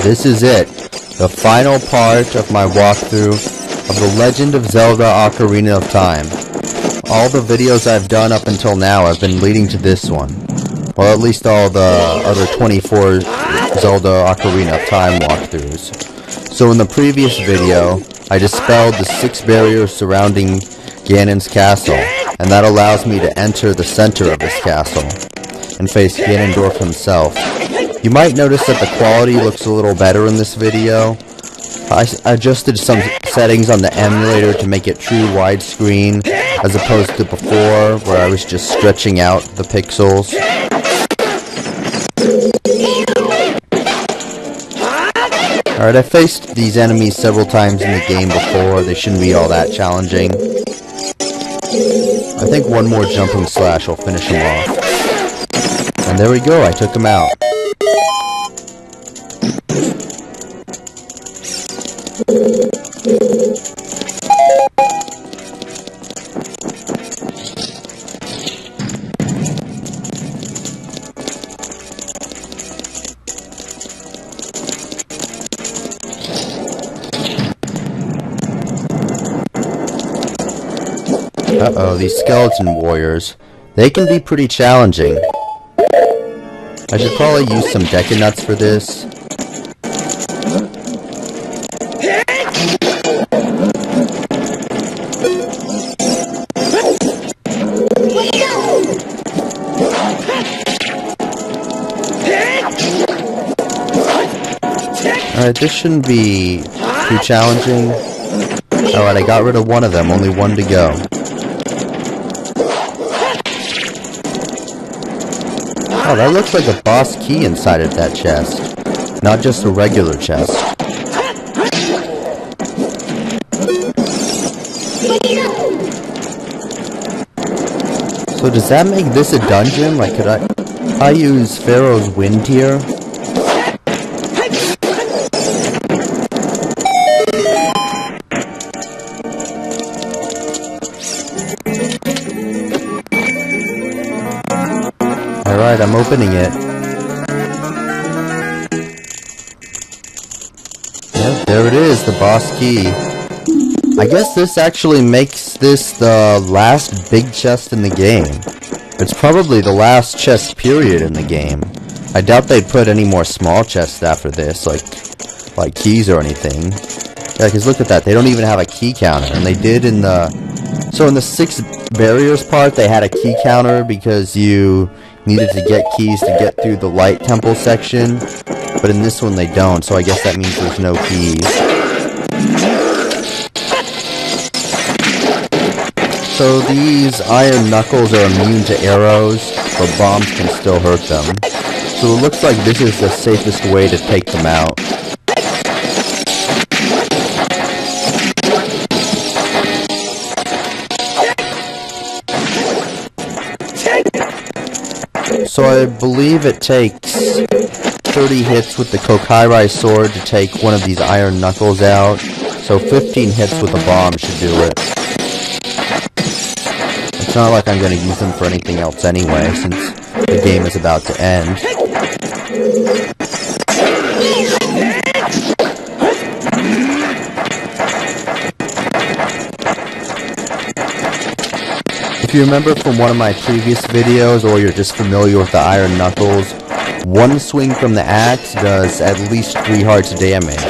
this is it. The final part of my walkthrough of The Legend of Zelda Ocarina of Time. All the videos I've done up until now have been leading to this one. Well, at least all the other 24 Zelda Ocarina of Time walkthroughs. So in the previous video, I dispelled the 6 barriers surrounding Ganon's castle, and that allows me to enter the center of this castle and face Ganondorf himself. You might notice that the quality looks a little better in this video. I adjusted some settings on the emulator to make it true widescreen, as opposed to before, where I was just stretching out the pixels. Alright, I faced these enemies several times in the game before. They shouldn't be all that challenging. I think one more jumping slash will finish him off. And there we go, I took him out. Uh-oh, these skeleton warriors. They can be pretty challenging. I should probably use some Deca Nuts for this. Alright, this shouldn't be too challenging. Alright, I got rid of one of them, only one to go. Oh, that looks like a boss key inside of that chest, not just a regular chest. So does that make this a dungeon? Like, could I use Pharaoh's Wind here? Alright, I'm opening it. Yep, there it is, the boss key. I guess this actually makes this the last big chest in the game. It's probably the last chest period in the game. I doubt they'd put any more small chests after this, like keys or anything. Yeah, because look at that, they don't even have a key counter, and they did in the... So in the 6 barriers part, they had a key counter because you needed to get keys to get through the light temple section, but in this one they don't, so I guess that means there's no keys. So these iron knuckles are immune to arrows, but bombs can still hurt them. So it looks like this is the safest way to take them out. So I believe it takes 30 hits with the Kokairai sword to take one of these iron knuckles out. So 15 hits with a bomb should do it. It's not like I'm going to use them for anything else anyway, since the game is about to end. If you remember from one of my previous videos, or you're just familiar with the iron knuckles, one swing from the axe does at least 3 hearts damage.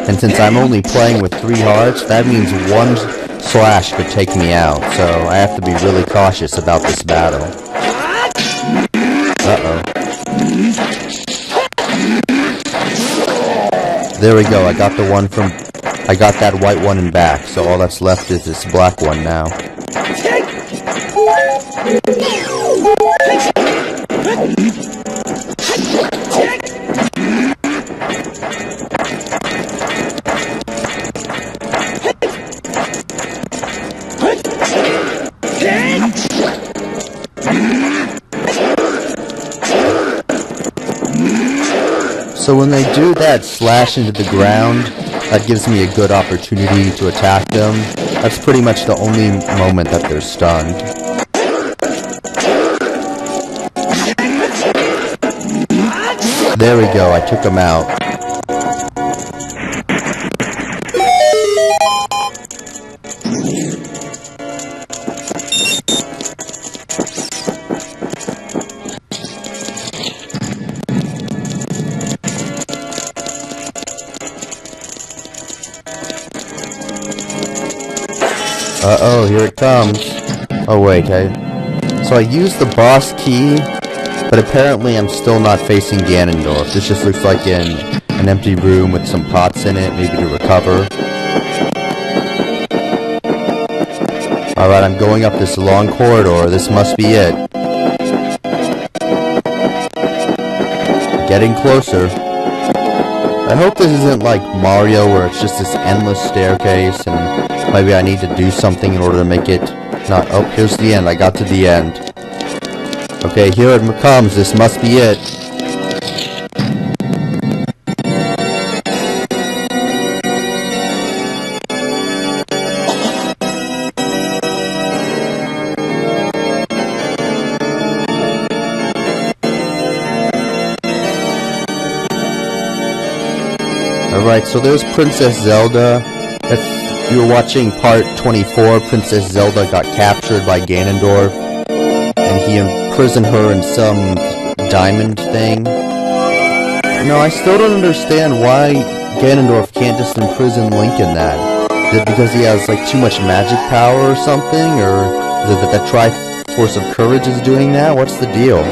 And since I'm only playing with 3 hearts, that means one slash could take me out, so I have to be really cautious about this battle. Uh-oh. There we go, I got that white one in back, so all that's left is this black one now. So when they do that slash into the ground, that gives me a good opportunity to attack them. That's pretty much the only moment that they're stunned. There we go, I took them out. Uh-oh, here it comes. Oh wait, so I used the boss key, but apparently I'm still not facing Ganondorf. This just looks like an empty room with some pots in it, maybe to recover. Alright, I'm going up this long corridor. This must be it. Getting closer. I hope this isn't like Mario where it's just this endless staircase and maybe I need to do something in order to make it not... Oh, here's the end. I got to the end. Okay, here it comes. This must be it. Alright, so there's Princess Zelda. If you were watching part 24, Princess Zelda got captured by Ganondorf, and he imprisoned her in some diamond thing. No, I still don't understand why Ganondorf can't just imprison Link in that. Is it because he has, like, too much magic power or something? Or is it that Triforce of Courage is doing that? What's the deal?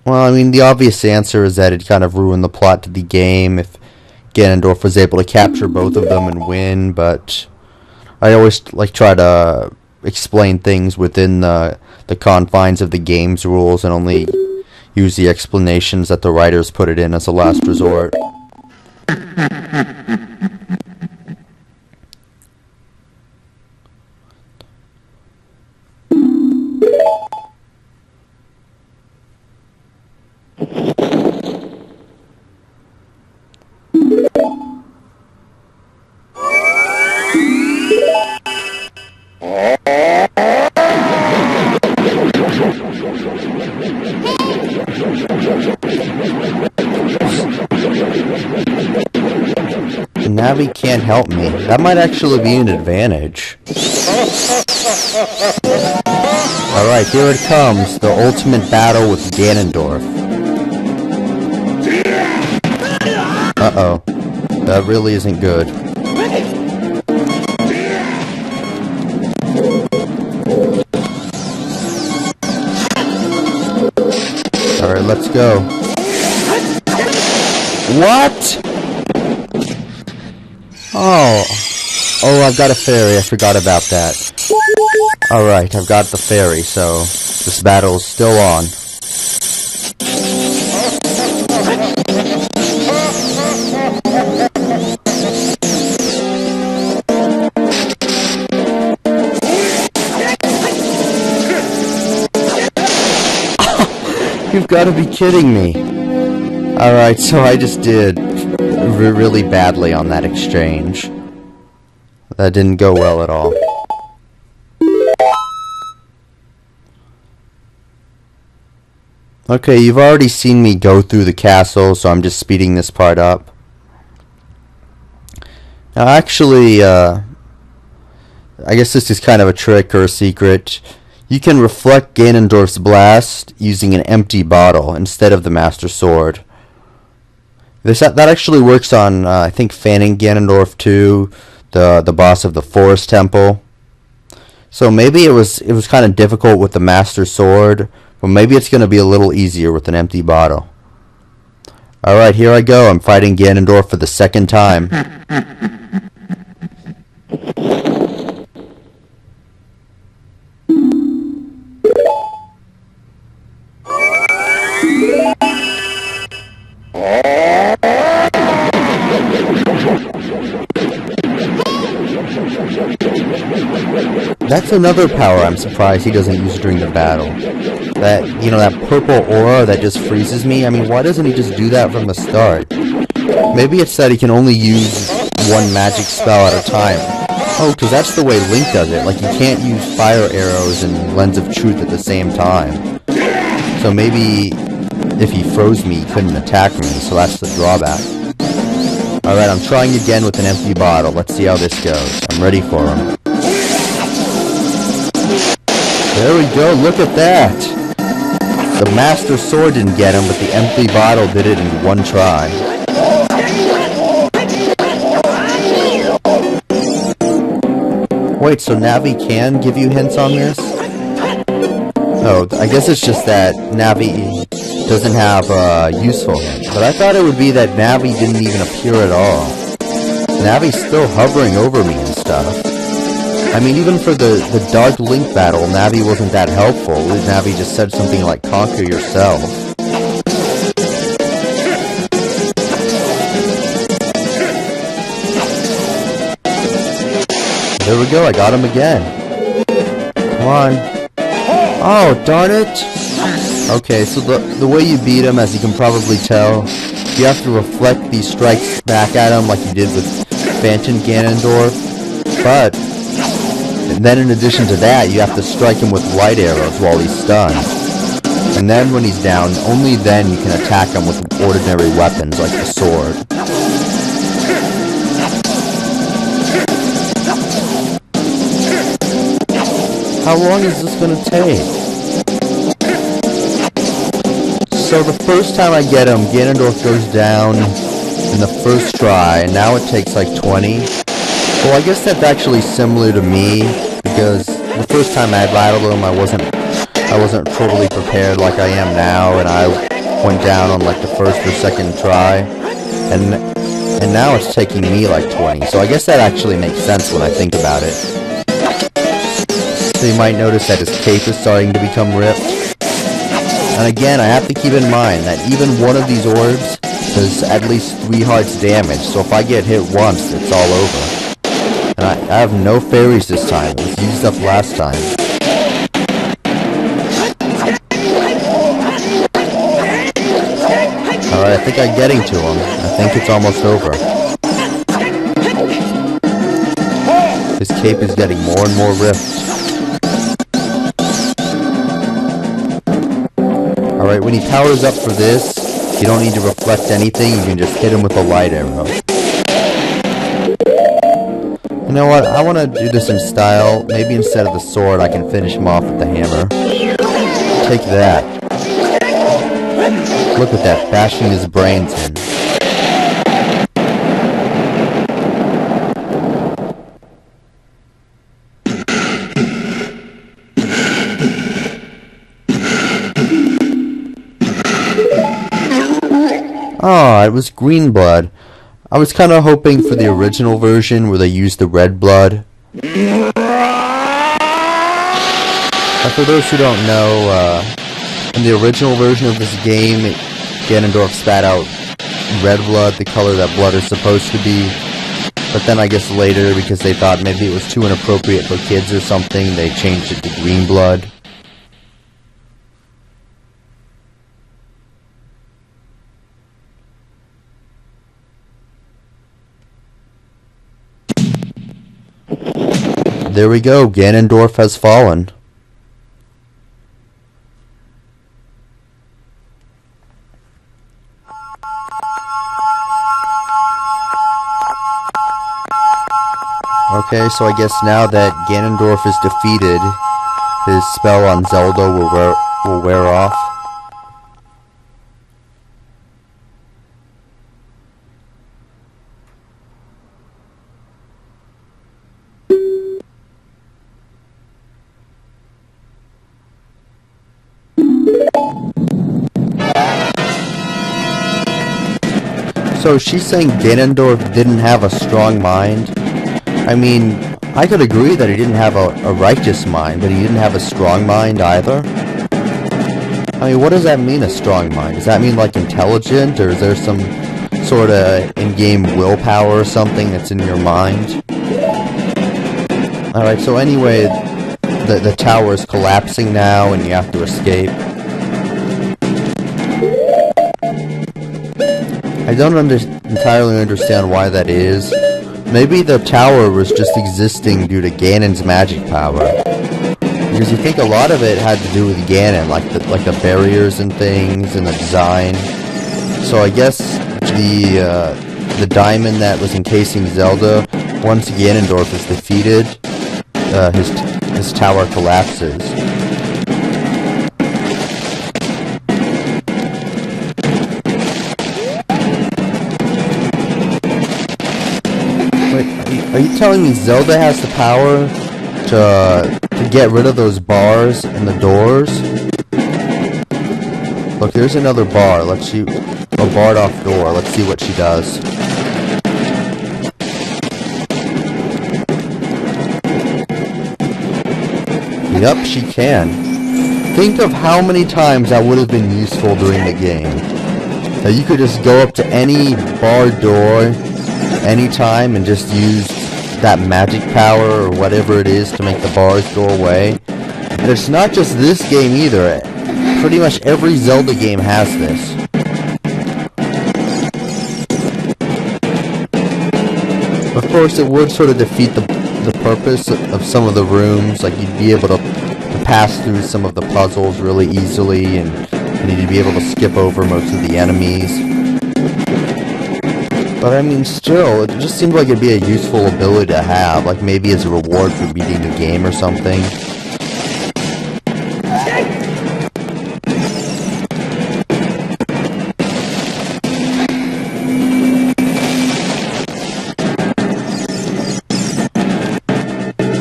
Well, I mean, the obvious answer is that it kind of ruined the plot to the game if Ganondorf was able to capture both of them and win, but I always try to explain things within the confines of the game's rules and only use the explanations that the writers put it in as a last resort. Navi can't help me. That might actually be an advantage. Alright, here it comes. The ultimate battle with Ganondorf. Uh-oh. That really isn't good. Alright, let's go. What? Oh, I've got a fairy. I forgot about that. Alright, I've got the fairy, so this battle's still on. You've got to be kidding me. Alright, so I just did really badly on that exchange. That didn't go well at all. Okay, you've already seen me go through the castle, so I'm just speeding this part up. Now actually, I guess this is kind of a trick or a secret. You can reflect Ganondorf's blast using an empty bottle instead of the Master Sword. That actually works on, I think, fanning Ganondorf too, the boss of the Forest Temple. So maybe it was kind of difficult with the Master Sword, but maybe it's going to be a little easier with an empty bottle. Alright, here I go. I'm fighting Ganondorf for the second time. That's another power I'm surprised he doesn't use during the battle. That, you know, that purple aura that just freezes me. I mean, why doesn't he just do that from the start? Maybe it's that he can only use one magic spell at a time. Oh, because that's the way Link does it. Like, he can't use fire arrows and Lens of Truth at the same time. So maybe if he froze me, he couldn't attack me, so that's the drawback. Alright, I'm trying again with an empty bottle. Let's see how this goes. I'm ready for him. There we go, look at that! The Master Sword didn't get him, but the empty bottle did it in one try. Wait, so Navi can give you hints on this? Oh, I guess it's just that Navi doesn't have useful hints. But I thought it would be that Navi didn't even appear at all. Navi's still hovering over me and stuff. I mean, even for the Dark Link battle, Navi wasn't that helpful. Navi just said something like, conquer yourself. There we go, I got him again. Come on. Oh, darn it! Okay, so the way you beat him, as you can probably tell, you have to reflect these strikes back at him like you did with Phantom Ganondorf. But, and then in addition to that, you have to strike him with light arrows while he's stunned. And then when he's down, only then you can attack him with ordinary weapons like the sword. How long is this gonna take? So the first time I get him, Ganondorf goes down in the first try, and now it takes like 20. Well, I guess that's actually similar to me, because the first time I battled him, I wasn't totally prepared like I am now, and I went down on like the first or second try, and now it's taking me like 20. So I guess that actually makes sense when I think about it. So you might notice that his cape is starting to become ripped. And again, I have to keep in mind that even one of these orbs does at least 3 hearts damage, so if I get hit once, it's all over. And I have no fairies this time, it was used up last time. Alright, I think I'm getting to him. I think it's almost over. His cape is getting more and more ripped. Alright, when he powers up for this, you don't need to reflect anything, you can just hit him with a light arrow. You know what, I want to do this in style. Maybe instead of the sword, I can finish him off with the hammer. Take that. Look at that, bashing his brains in. Oh, it was green blood. I was kind of hoping for the original version where they used the red blood. But for those who don't know, in the original version of this game, Ganondorf spat out red blood, the color that blood is supposed to be. But then I guess later, because they thought maybe it was too inappropriate for kids or something, they changed it to green blood. There we go, Ganondorf has fallen. Okay, so I guess now that Ganondorf is defeated, his spell on Zelda will wear off. So she's saying Ganondorf didn't have a strong mind? I mean, I could agree that he didn't have a righteous mind, but he didn't have a strong mind either? I mean, what does that mean, a strong mind? Does that mean, like, intelligent, or is there some sort of in-game willpower or something that's in your mind? Alright, so anyway, the tower is collapsing now, and you have to escape. I don't entirely understand why that is. Maybe the tower was just existing due to Ganon's magic power. Because you think a lot of it had to do with Ganon, like the barriers and things and the design. So I guess the diamond that was encasing Zelda, once Ganondorf is defeated, his tower collapses. Are you telling me Zelda has the power to get rid of those bars and the doors? Look, there's another bar. Let's see. A barred off door. Let's see what she does. Yep, she can. Think of how many times that would have been useful during the game. That you could just go up to any barred door anytime and just use that magic power or whatever it is to make the bars go away. And it's not just this game either. Pretty much every Zelda game has this. Of course, it would sort of defeat the purpose of some of the rooms. Like, you'd be able to pass through some of the puzzles really easily, and you'd be able to skip over most of the enemies. But I mean, still, it just seems like it'd be a useful ability to have, like maybe as a reward for beating the game or something.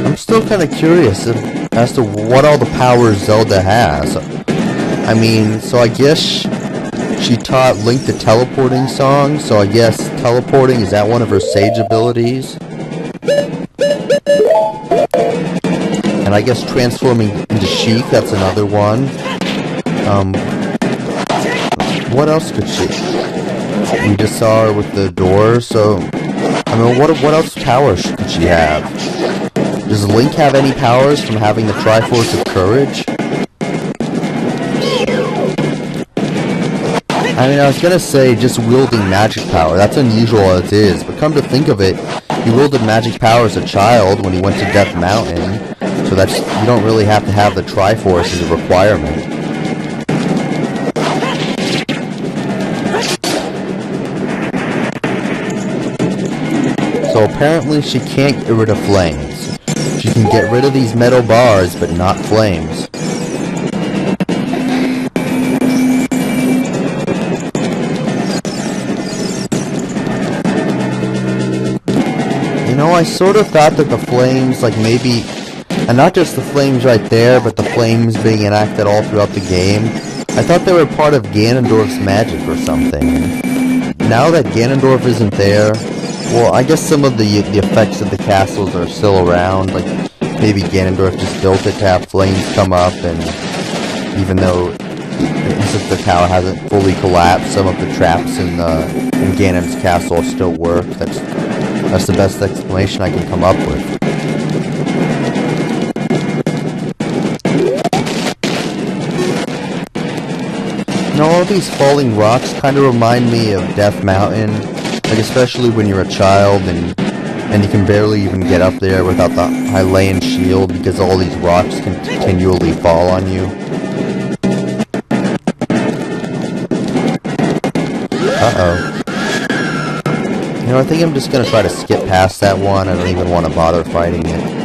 I'm still kind of curious as to what all the powers Zelda has. I mean, so I guess she taught Link the teleporting song, so I guess teleporting, is that one of her sage abilities? And I guess transforming into Sheik, that's another one. What else could she? We just saw her with the door, so I mean, what else powers could she have? Does Link have any powers from having the Triforce of Courage? I mean, I was gonna say just wielding magic power. That's unusual as it is, but come to think of it, he wielded magic power as a child when he went to Death Mountain, so that's, you don't really have to have the Triforce as a requirement. So apparently she can't get rid of flames. She can get rid of these metal bars, but not flames. You know, I sort of thought that the flames, like maybe, and not just the flames right there, but the flames being enacted all throughout the game, I thought they were part of Ganondorf's magic or something. Now that Ganondorf isn't there, well, I guess some of the effects of the castles are still around, like maybe Ganondorf just built it to have flames come up, and even though since the tower hasn't fully collapsed, some of the traps in Ganon's castle still work. That's the best explanation I can come up with. You know, all these falling rocks kind of remind me of Death Mountain, like especially when you're a child and you can barely even get up there without the Hylian shield because all these rocks can continually fall on you. Uh-oh. You know, I think I'm just gonna try to skip past that one. I don't even want to bother fighting it.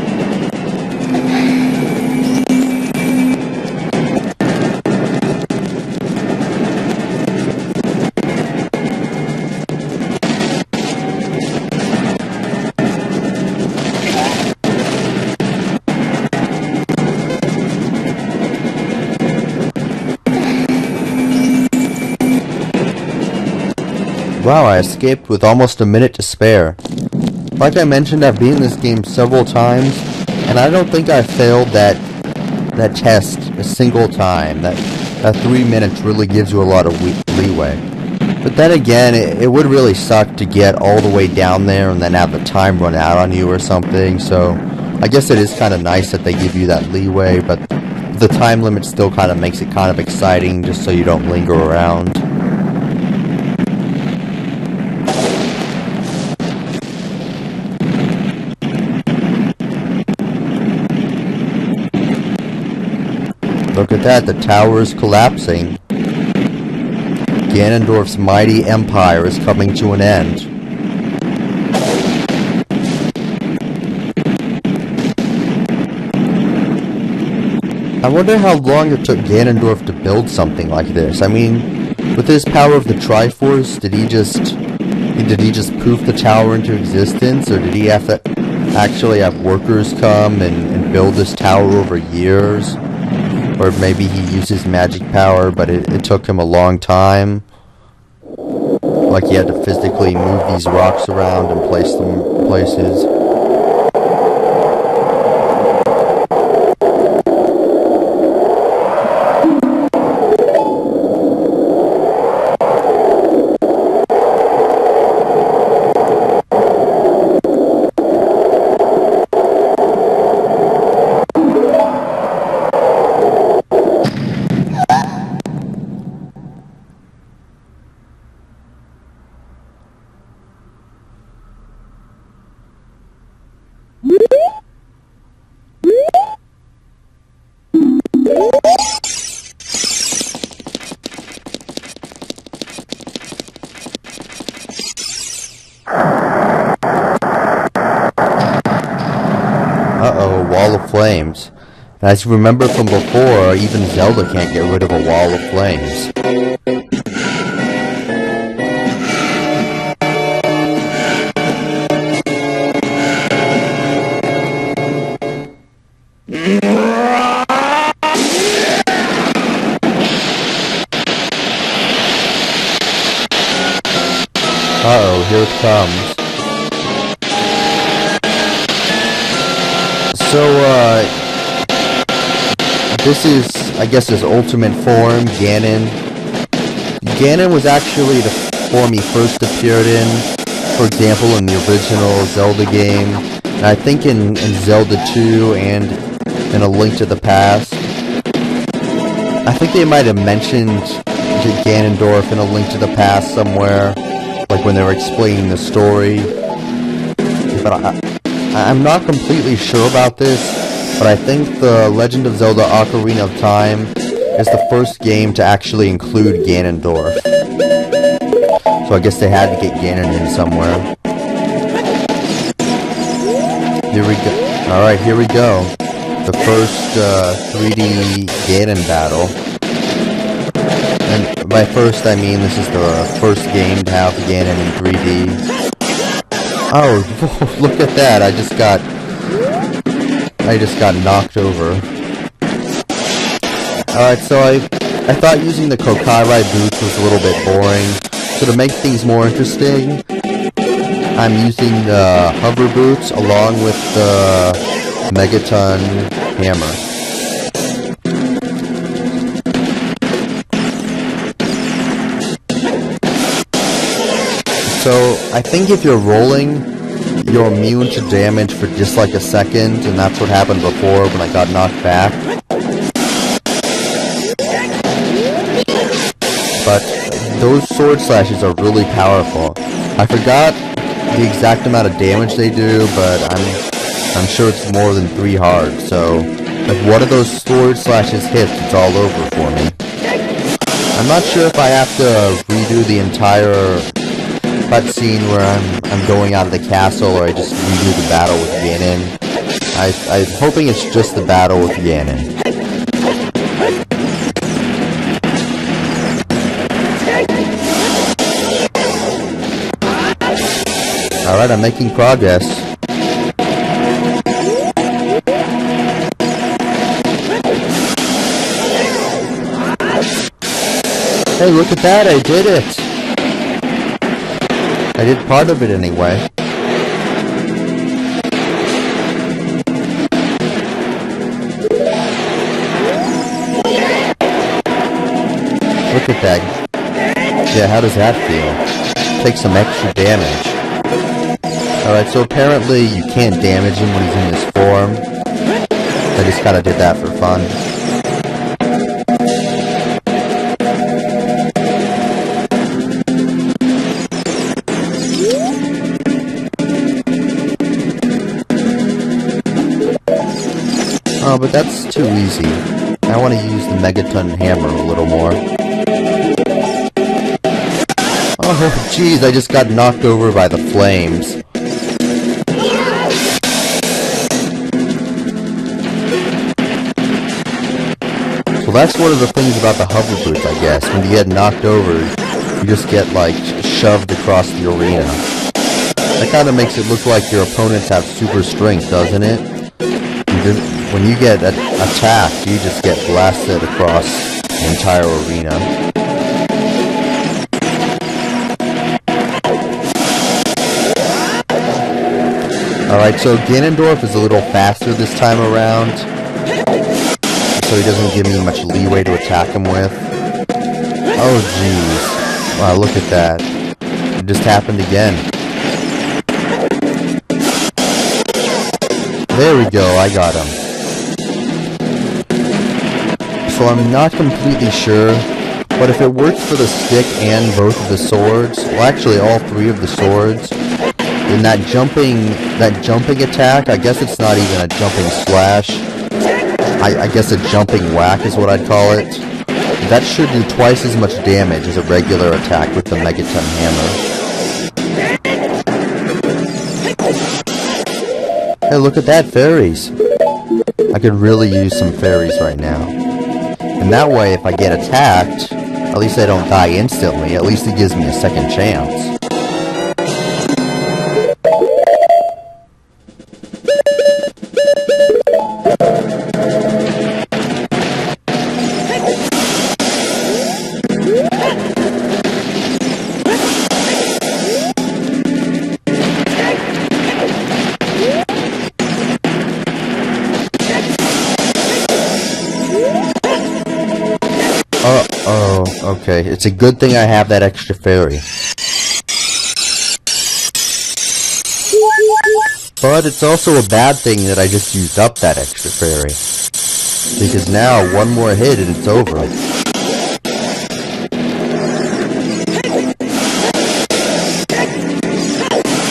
Wow, I escaped with almost a minute to spare. Like I mentioned, I've beaten this game several times, and I don't think I failed that test a single time. That 3 minutes really gives you a lot of leeway. But then again, it would really suck to get all the way down there and then have the time run out on you or something, so I guess it is kind of nice that they give you that leeway, but the time limit still kind of makes it kind of exciting just so you don't linger around. Look at that, the tower is collapsing. Ganondorf's mighty empire is coming to an end. I wonder how long it took Ganondorf to build something like this. I mean, with his power of the Triforce, did he just Did he just poof the tower into existence, or did he have to actually have workers come and build this tower over years? Or maybe he used his magic power, but it took him a long time. Like he had to physically move these rocks around and place them in places. Uh-oh, wall of flames. And as you remember from before, even Zelda can't get rid of a wall of flames. Uh-oh, here it comes. So, this is, I guess, his ultimate form, Ganon. Ganon was actually the form he first appeared in, for example, in the original Zelda game, and I think in Zelda 2 and in A Link to the Past. I think they might have mentioned Ganondorf in A Link to the Past somewhere, like when they were explaining the story. But I'm not completely sure about this, but I think The Legend of Zelda Ocarina of Time is the first game to actually include Ganondorf. So I guess they had to get Ganon in somewhere. Here we go. Alright, here we go. The first 3D Ganon battle. And by first I mean this is the first game to have Ganon in 3D. Oh, look at that, I just got knocked over. Alright, so I thought using the Kokairai boots was a little bit boring. So to make things more interesting, I'm using the hover boots along with the Megaton hammer. So, I think if you're rolling, you're immune to damage for just like a second, and that's what happened before when I got knocked back. But those sword slashes are really powerful. I forgot the exact amount of damage they do, but I'm sure it's more than 3 hard, so if one of those sword slashes hits, it's all over for me. I'm not sure if I have to redo the entire cutscene where I'm going out of the castle, or I just redo the battle with Ganon. I'm hoping it's just the battle with Ganon. Alright, I'm making progress. Hey, look at that, I did it! I did part of it anyway. Look at that. Yeah, how does that feel? Take some extra damage. Alright, so apparently you can't damage him when he's in his form. I just kinda did that for fun. Oh, but that's too easy. I want to use the Megaton hammer a little more. Oh, jeez, I just got knocked over by the flames. So that's one of the things about the hover boots, I guess. When you get knocked over, you just get, like, shoved across the arena. That kind of makes it look like your opponents have super strength, doesn't it? When you get attacked, you just get blasted across the entire arena. Alright, so Ganondorf is a little faster this time around, so he doesn't give me much leeway to attack him with. Oh jeez. Wow, look at that. It just happened again. There we go, I got him. So I'm not completely sure, but if it works for the stick and both of the swords, well actually all three of the swords, then that jumping attack, I guess it's not even a jumping slash, I guess a jumping whack is what I'd call it. That should do twice as much damage as a regular attack with the Megaton Hammer. Hey, look at that, fairies! I could really use some fairies right now. And that way, if I get attacked, at least I don't die instantly, at least it gives me a second chance. Okay, it's a good thing I have that extra fairy. But it's also a bad thing that I just used up that extra fairy. Because now, one more hit and it's over.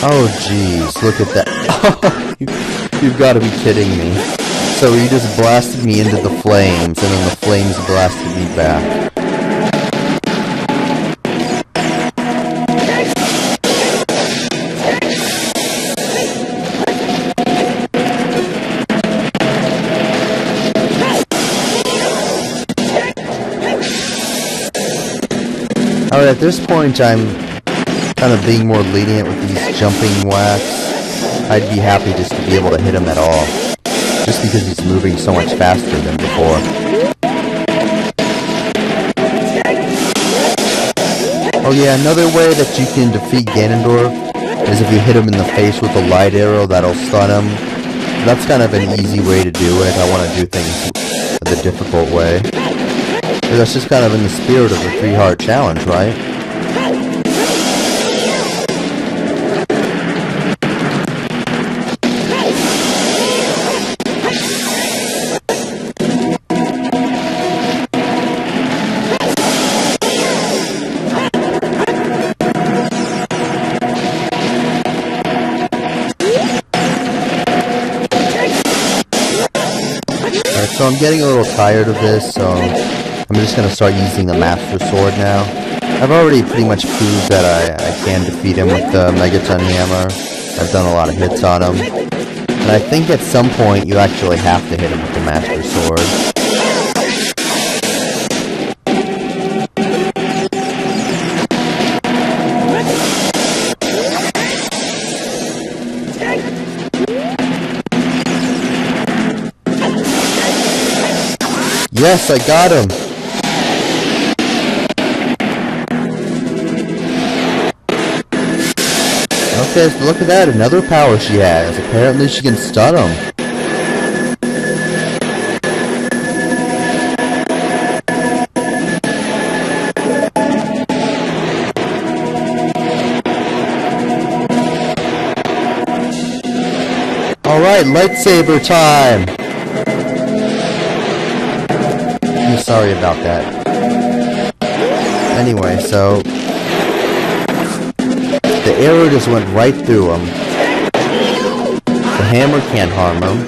Oh jeez, look at that. You've got to be kidding me. So he just blasted me into the flames, and then the flames blasted me back. Alright, at this point I'm kind of being more lenient with these jumping whacks. I'd be happy just to be able to hit him at all. Just because he's moving so much faster than before. Oh yeah, another way that you can defeat Ganondorf is if you hit him in the face with a light arrow, that'll stun him. That's kind of an easy way to do it. I want to do things the difficult way. But that's just kind of in the spirit of the 3-heart challenge, right? So I'm getting a little tired of this, so I'm just going to start using the Master Sword now. I've already pretty much proved that I can defeat him with the Megaton Hammer. I've done a lot of hits on him. And I think at some point you actually have to hit him with the Master Sword. Yes, I got him! Okay, so look at that, another power she has. Apparently she can stun him. Alright, lightsaber time! I'm sorry about that. Anyway, so the arrow just went right through him. The hammer can't harm him.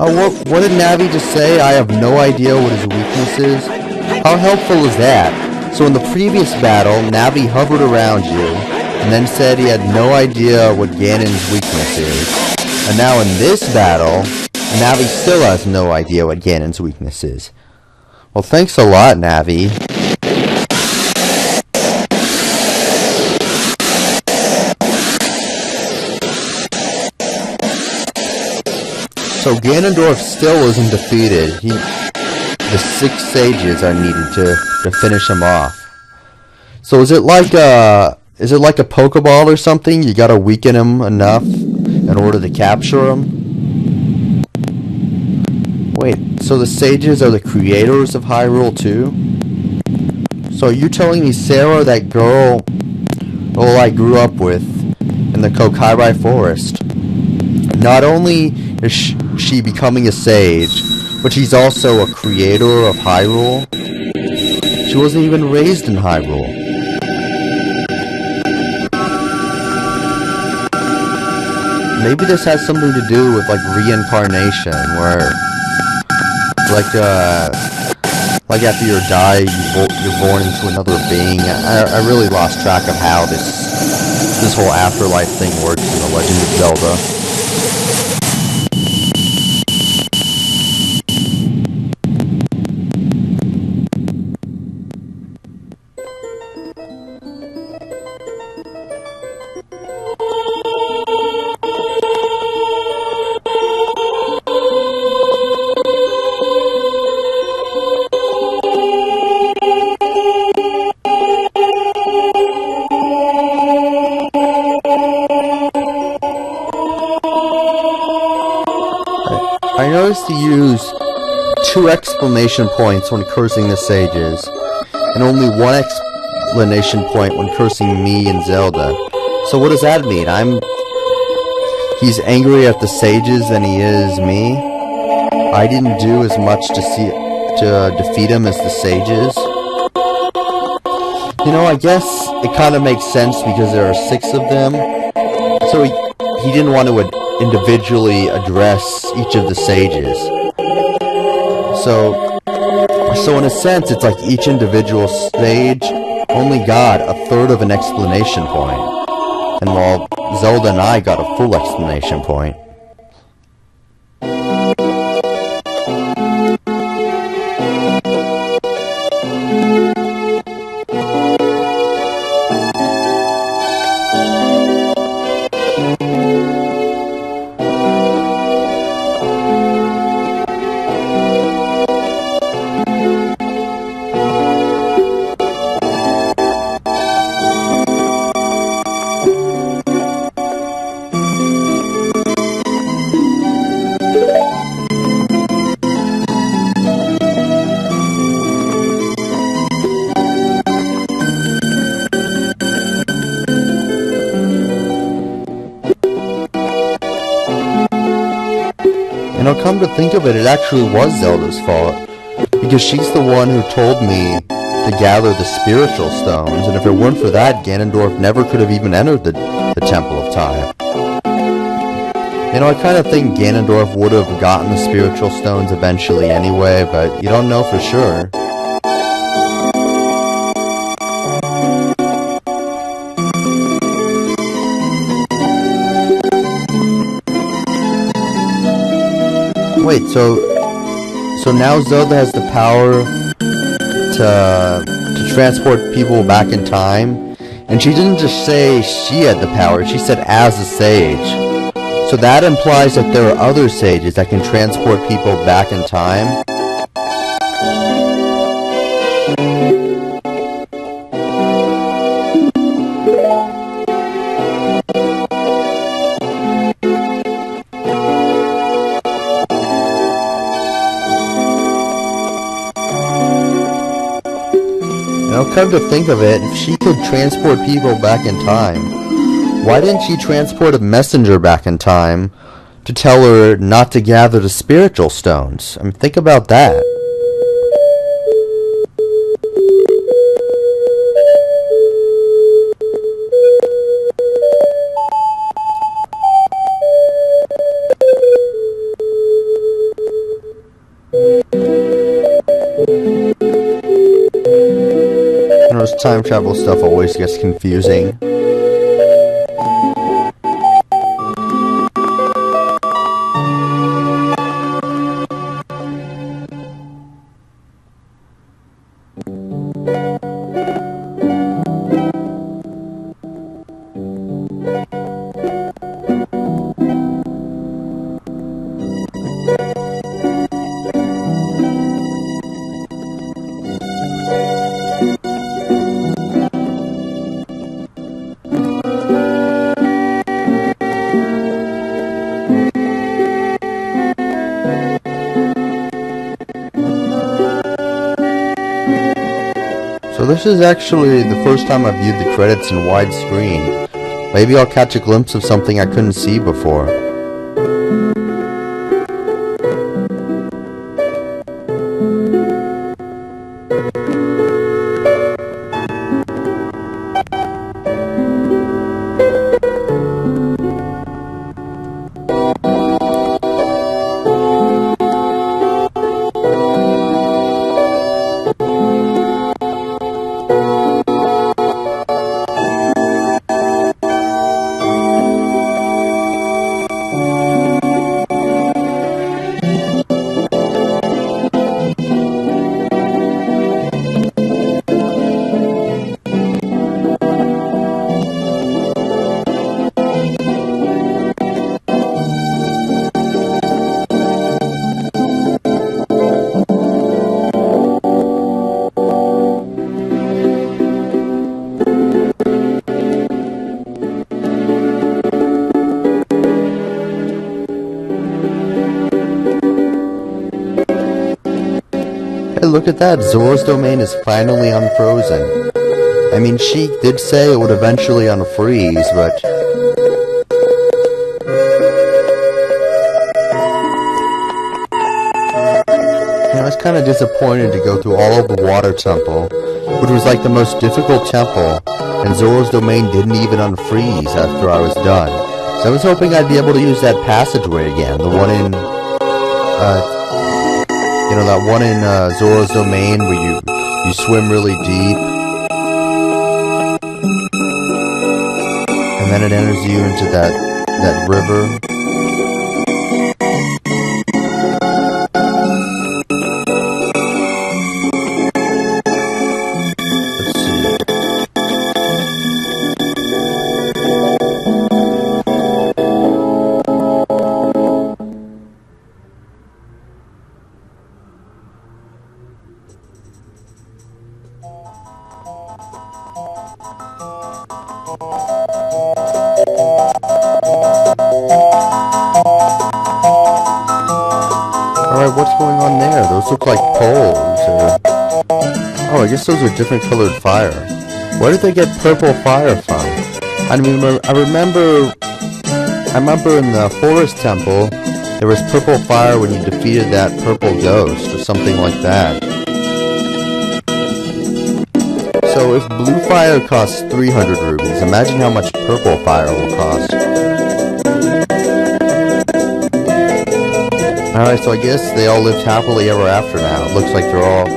Oh, what did Navi just say? I have no idea what his weakness is. How helpful is that? So in the previous battle, Navi hovered around you, and then said he had no idea what Ganon's weakness is. And now in this battle, Navi still has no idea what Ganon's weakness is. Well, thanks a lot, Navi. So Ganondorf still isn't defeated. The 6 sages are needed to finish him off. So is it like a Pokeball or something? You gotta weaken him enough in order to capture him? Wait, so the sages are the creators of Hyrule too? So are you telling me Sarah, that girl I grew up with in the Kokairai Forest, not only is she becoming a sage, but she's also a creator of Hyrule? She wasn't even raised in Hyrule. Maybe this has something to do with, like, reincarnation, where, like after you die, you're born into another being. I really lost track of how this whole afterlife thing works in The Legend of Zelda. I noticed to use 2 exclamation points when cursing the sages, and only 1 exclamation point when cursing me and Zelda. So what does that mean? He's angry at the sages than he is me? I didn't do as much to defeat him as the sages? You know, I guess it kind of makes sense because there are 6 of them, so he didn't want to individually address each of the sages. So in a sense, it's like each individual sage only got a third of an explanation point, and while Zelda and I got a full explanation point. You know, come to think of it, it actually was Zelda's fault, because she's the one who told me to gather the spiritual stones, and if it weren't for that, Ganondorf never could have even entered the Temple of Time. You know, I kind of think Ganondorf would have gotten the spiritual stones eventually anyway, but you don't know for sure. Wait, so now Zelda has the power to transport people back in time? And she didn't just say she had the power, she said as a sage. So that implies that there are other sages that can transport people back in time? Now, come to think of it, if she could transport people back in time, why didn't she transport a messenger back in time to tell her not to gather the spiritual stones? I mean, think about that. This time travel stuff always gets confusing. this is actually the first time I've viewed the credits in widescreen. Maybe I'll catch a glimpse of something I couldn't see before. Hey, look at that, Zora's domain is finally unfrozen. I mean, Sheik did say it would eventually unfreeze, but... I was kind of disappointed to go through all of the Water Temple, which was like the most difficult temple, and Zora's domain didn't even unfreeze after I was done. So I was hoping I'd be able to use that passageway again, the one in, that one in Zora's domain where you swim really deep, and then it enters you into that river. Alright, what's going on there? Those look like poles, or... Oh, I guess those are different colored fire. Where did they get purple fire from? I remember in the Forest Temple, there was purple fire when you defeated that purple ghost, or something like that. So if blue fire costs 300 rubies, imagine how much purple fire will cost. Alright, so I guess they all lived happily ever after now. It looks like they're all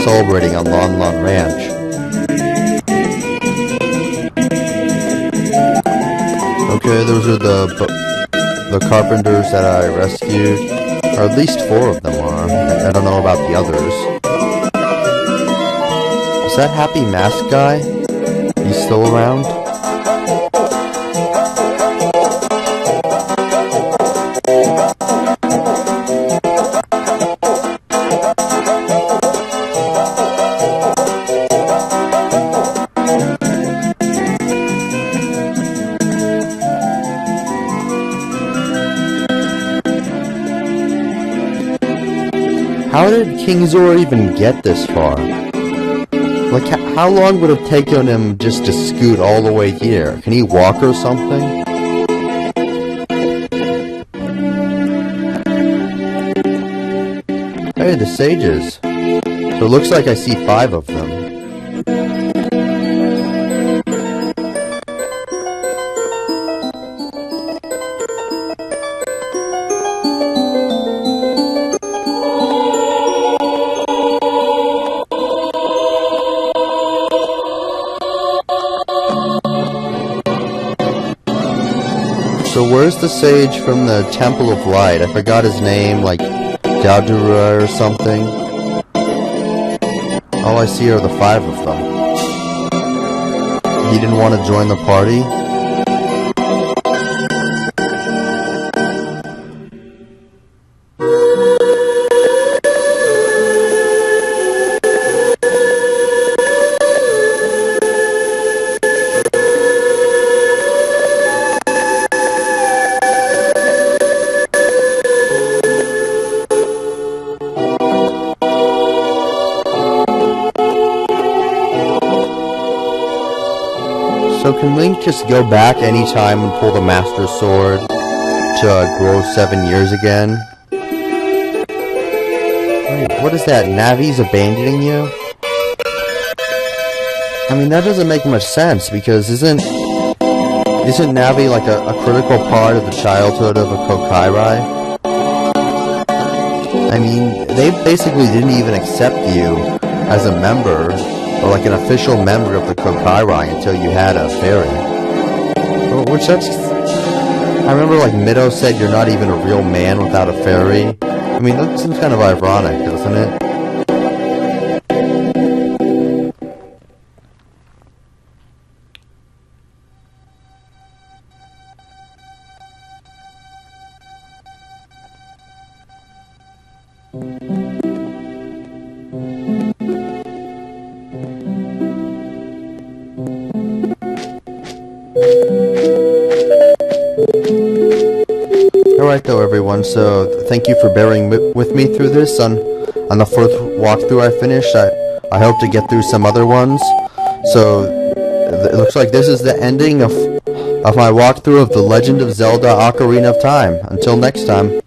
celebrating on Lon Lon Ranch. Okay, those are the carpenters that I rescued. Or at least 4 of them are. I don't know about the others. Is that Happy Mask guy? He's still around? How did King Zora even get this far? Like, how long would it have taken him just to scoot all the way here? Can he walk or something? Hey, the sages. So it looks like I see 5 of them. So where's the sage from the Temple of Light? I forgot his name, like Daudura or something. All I see are the 5 of them. He didn't want to join the party? So can Link just go back anytime and pull the Master Sword to grow 7 years again? Wait, what is that? Navi's abandoning you? I mean, that doesn't make much sense, because isn't Navi like a critical part of the childhood of a Kokairai? I mean, they basically didn't even accept you as a member, or like an official member of the Kokairai until you had a fairy. Which that's... I remember like Mido said you're not even a real man without a fairy. I mean, that seems kind of ironic, doesn't it? Alright though everyone, so thank you for bearing with me through this on the fourth walkthrough I finished. I hope to get through some other ones. So it looks like this is the ending of my walkthrough of The Legend of Zelda Ocarina of Time. Until next time.